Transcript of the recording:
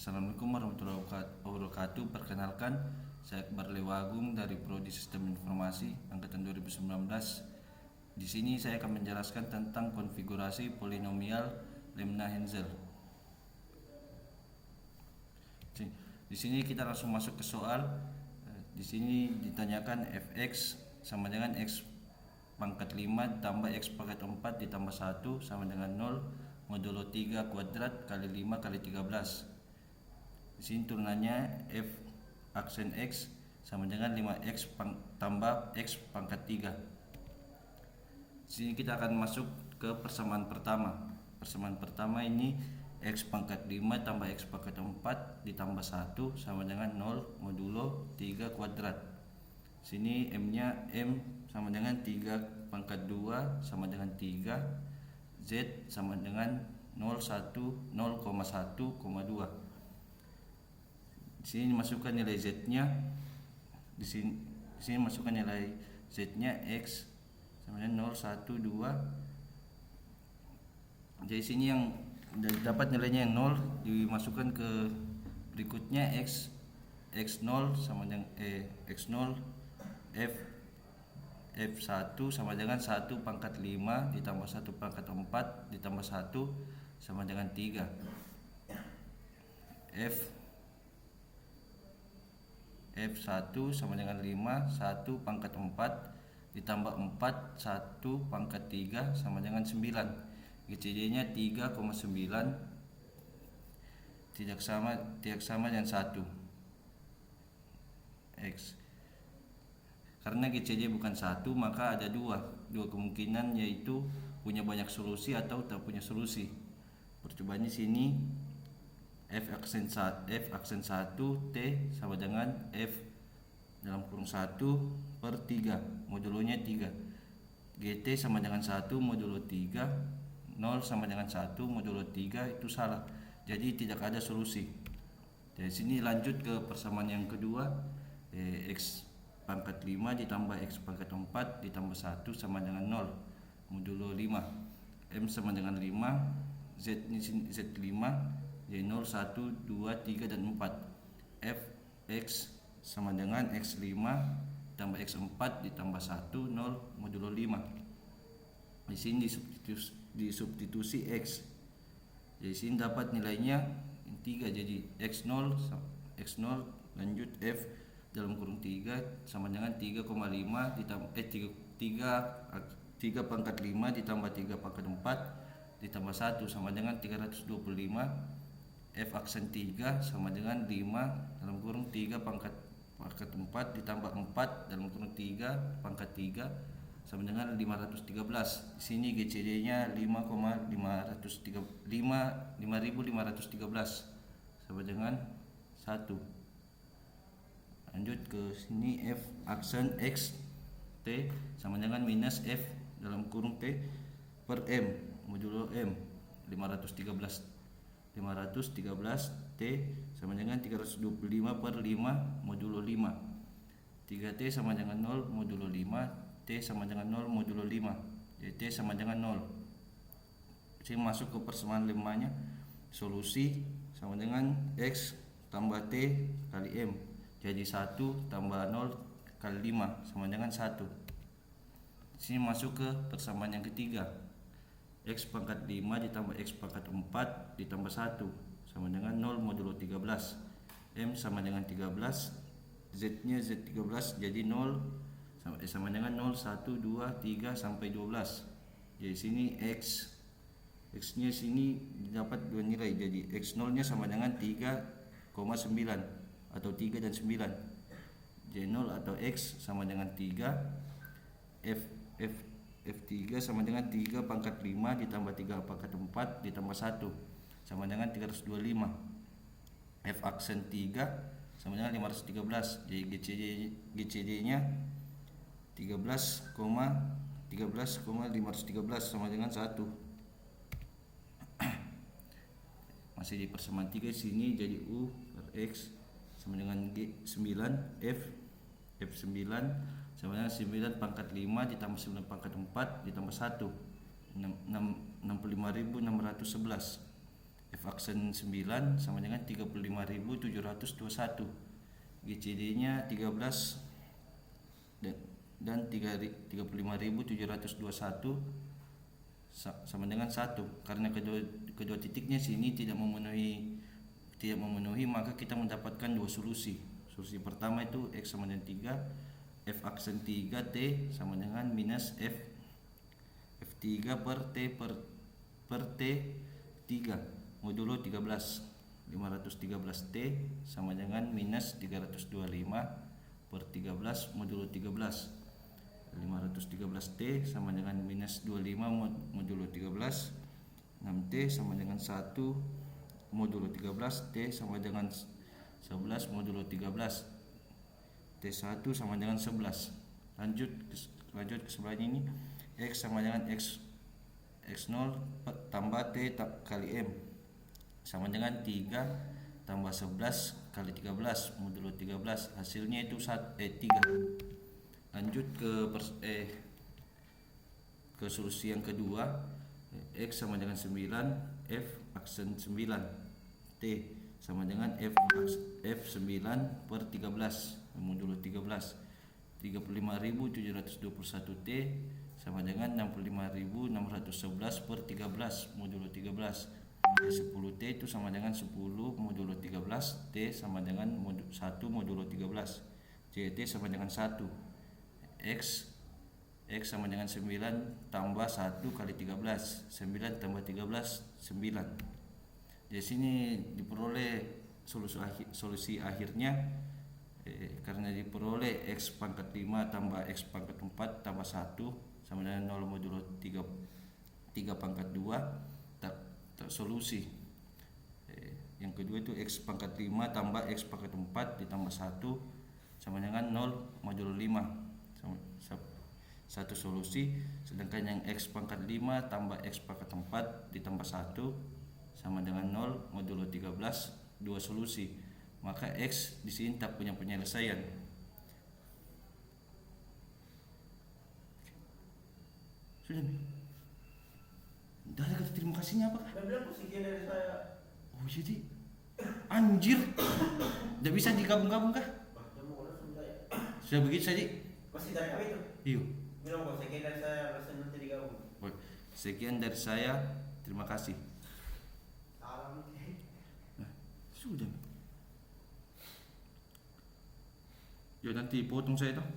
Assalamualaikum warahmatullahi wabarakatuh. Perkenalkan, saya Akbar Lewagung dari Prodi Sistem Informasi angkatan 2019. Di sini saya akan menjelaskan tentang konfigurasi polinomial Lemna-Hensel. Di sini kita langsung masuk ke soal. Di sini ditanyakan fx sama dengan x pangkat 5 tambah x pangkat 4 ditambah 1 sama dengan 0 modulo 3 kuadrat kali 5 kali 13. Di sini turunannya f aksen x sama dengan 5x tambah x pangkat 3. Di sini kita akan masuk ke persamaan pertama. Persamaan pertama ini x pangkat 5 tambah x pangkat 4 ditambah 1 sama dengan 0 modulo 3 kuadrat. Sini m-nya m sama dengan 3 pangkat 2 sama dengan 3, z sama dengan 0,1,2. Di sini masukkan nilai z-nya. Di sini masukkan nilai z-nya x sama dengan 0, 1, 2. Jadi sini yang dapat nilainya yang 0 dimasukkan ke berikutnya x0 sama dengan x0 f1 sama dengan 1 pangkat 5 ditambah 1 pangkat 4 ditambah 1 sama dengan 3. F1 sama dengan 5 1 pangkat 4 ditambah 4 1 pangkat 3 sama dengan 9. GCD nya 3,9 tidak sama dengan 1 X. Karena GCD bukan 1 maka ada dua kemungkinan, yaitu punya banyak solusi atau tak punya solusi. Percobaannya sini f aksen 1 t sama dengan f dalam kurung 1 per 3 modulonya 3. GT sama dengan 1 modulo 3, 0 sama dengan 1 modulo 3, itu salah. Jadi tidak ada solusi. Dari sini lanjut ke persamaan yang kedua. X pangkat 5 ditambah x pangkat 4 ditambah 1 sama dengan 0 modulo 5. M sama dengan 5, Z ini Z5, jadi 0, 1, 2, 3 dan 4. F X sama dengan X5 tambah X4 ditambah 1, 0 modulo 5. Di sini disubstitusi X. Jadi sini dapat nilainya 3, jadi X0 lanjut F dalam kurung 3 sama dengan 3,5 ditambah 3 pangkat 5 ditambah 3 pangkat 4 ditambah 1 sama dengan 325. F aksen 3 sama dengan 5 dalam kurung 3 pangkat 4 ditambah 4 dalam kurung 3 pangkat 3 sama dengan 513. Di sini GCD nya 5,513 sama dengan 1. Lanjut ke sini f aksen x t sama dengan minus f dalam kurung t per m modulo m 513 t sama dengan 325 per 5 modulo 5. 3t sama dengan 0 modulo 5, t sama dengan 0 modulo 5, jadi t sama dengan 0. Saya masuk ke persamaan lemanya. Solusi sama dengan x tambah t kali m, jadi 1 tambah 0 kali 5 sama dengan 1. Sini masuk ke persamaan yang ketiga. X pangkat 5 ditambah X pangkat 4 ditambah 1 sama dengan 0 modulo 13. M sama dengan 13, Z nya Z13, jadi 0 sama dengan 0, 1, 2, 3 sampai 12. Jadi sini X nya sini dapat dua nilai, jadi X0 nya sama dengan 3,9 atau 3 dan 9. J0 atau X sama dengan 3. F3 sama dengan 3 pangkat 5 ditambah 3 pangkat 4 ditambah 1 sama dengan 325. F aksen 3 sama dengan 513. Jadi GCD nya 13,513 sama dengan 1. Masih di persamaan 3 sini, jadi U per X sama dengan G9 F9 sama dengan 9 pangkat 5 ditambah 9 pangkat 4 ditambah 1 65.611. F F aksen 9 sama dengan 35.721. GCD nya 13 dan 35.721 sama dengan 1. Karena kedua titiknya sini tidak memenuhi, maka kita mendapatkan dua solusi. Solusi pertama itu X sama dengan 3, F aksen 3 T sama dengan minus F3 per T 3 modulo 13. 513 T sama dengan minus 325 per 13 modulo 13. 513 T sama dengan minus 25 modulo 13. 6T sama dengan 1 modulo 13. T sama dengan 11 modulo 13. T1 sama dengan 11. Lanjut ke sebelahnya ini. X sama dengan X0 tambah T kali M sama dengan 3 tambah 11 kali 13 modulo 13. Hasilnya itu 3. Lanjut ke solusi yang kedua. X sama dengan 9, F aksen 9 T sama dengan F9 per 13 modulo 13. 35.721 T sama dengan 65.611 per 13 modulo 13. 10T itu sama dengan 10 modulo 13. T sama dengan 1 modulo 13. CT sama dengan 1. X sama dengan 9 tambah 1 kali 13. 9 tambah 13 9. Di sini diperoleh solusi akhirnya karena diperoleh X pangkat 5 tambah X pangkat 4 tambah 1 sama dengan 0 modulo 3 pangkat 2 tak solusi. Yang kedua itu X pangkat 5 tambah X pangkat 4 ditambah 1 sama dengan 0 modulo 5. Satu solusi. Sedangkan yang X pangkat 5 tambah X pangkat 4 ditambah 1 sama dengan 0 modulo 13, dua solusi. Maka X di sini tak punya penyelesaian. Sudah nih. Udah ada kata terima kasihnya apa? Udah bilang sekian dari saya. Oh jadi anjir. Udah bisa digabung-gabung kah? Sudah begitu saja. Masih dari kami itu. Iya. Bilang kok sekian dari saya, rasanya nanti digabung. Sekian dari saya. Terima kasih. Salam. Nah, sudah. Ya nanti potong saya toh.